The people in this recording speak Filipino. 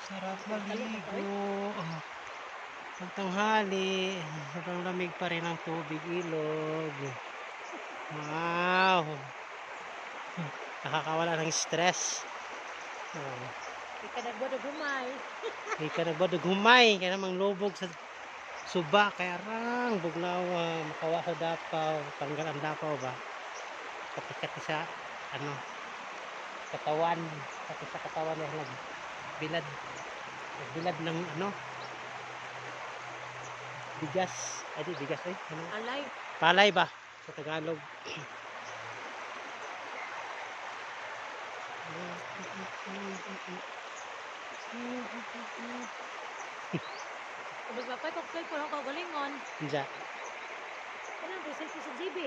Sarap maligo. Oh, pagtanghali, sobrang lamig pa rin ang tubig, ilog. Wow! Nakakawala ng stress. Oh, Di ka nagbodo gumay. di ka nagbadog humay, kaya namang lubog sa suba, kaya rang bugnawa, makawa sa dapaw, tanggal ang dapaw ba? Kati-kati sa, ano, katawan, kati sa katawan ng nagbilad, nagbilad ng, ano, bigas, ay di bigas ano, Alay. palay ba, sa Tagalog. Ubus mapay kog cellphone ako galingon. Diya. Kanang cellphone sa GB.